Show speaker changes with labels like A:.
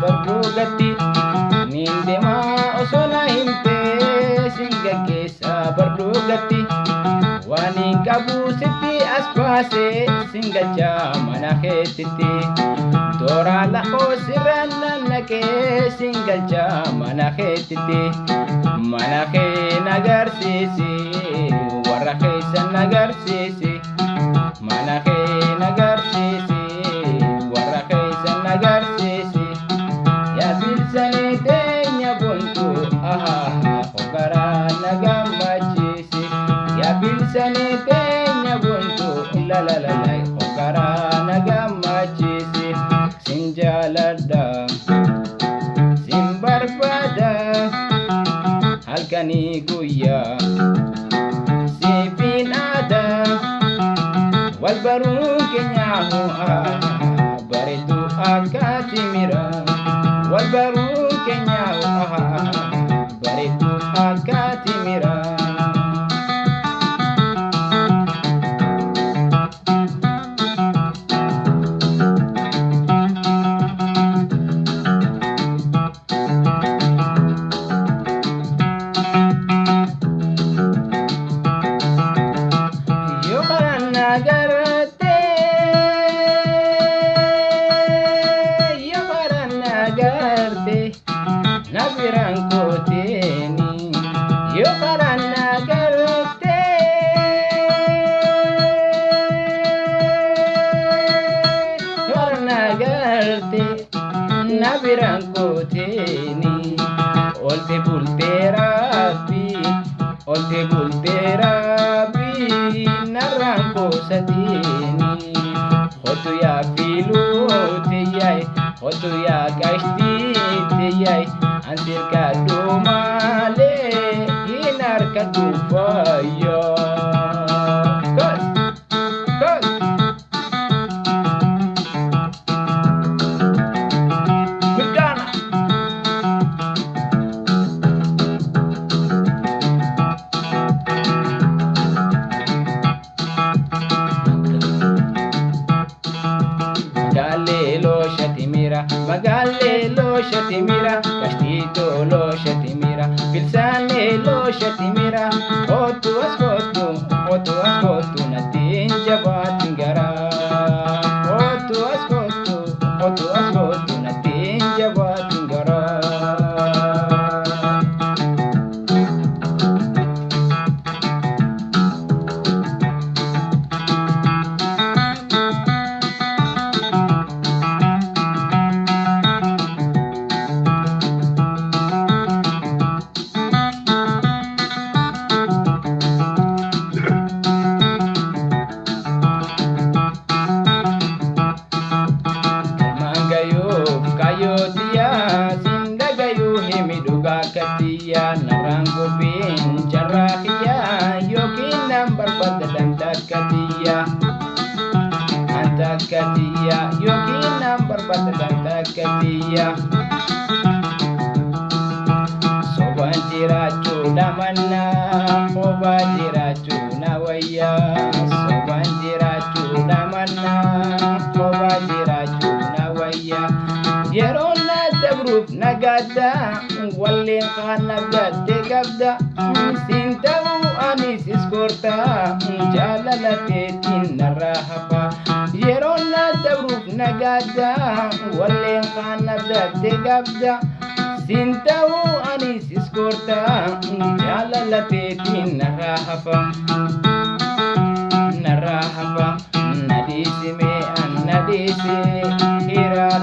A: bardugatti nin deemaa osoo na himtee sin gaggeessa bardugatti waan hin qabu sitti as baasee sin galchaa mana keetitti toora lafoo sirraan nannaqee sin galchaa mana keetitti mana kee nagarsiisi warra keessan nagarsiisi mana kee nagarsiisi warra keessan nagarsiisi yaa bilsanii teenya bontu hogaraa nagammachiisi yaa bilsanii teenya bontu lalalala hogaraa nagammachiisi sin jaaladha sin barbaada halkanii guyyaa siifin aadaa wal baruun keenyaahu bareedu akka timira wal baruun keenyaahu bareedu akka timira. Nabiran koteni yo karana garte nabiran koteni olte bulterabi naran kosatini hotu ya filu teyai hotu ya gashti teyai antir kadu male hinar kadu fayo kos Bidana Magalle lo shatimira Kastito lo shatimira Filsane lo shatimira Hotu ascotu Natin jabatin gara Hotu ascotu Natin jabatin gara Katia narango bin jarahiya yokin nambar badadan takatia antakatia yokin nambar badadan takatia soban jirachu damanna soba jirachu nawaya soban jirachu damanna soba jirachu nawaya yerona dabruf nagada walin kanagade gabda sintahu anis iskorta jalalatetin narahapa yerona dabruf nagada walin kanagade gabda sintahu anis iskorta jalalatetin narahapa nadisi me an nadisi hirar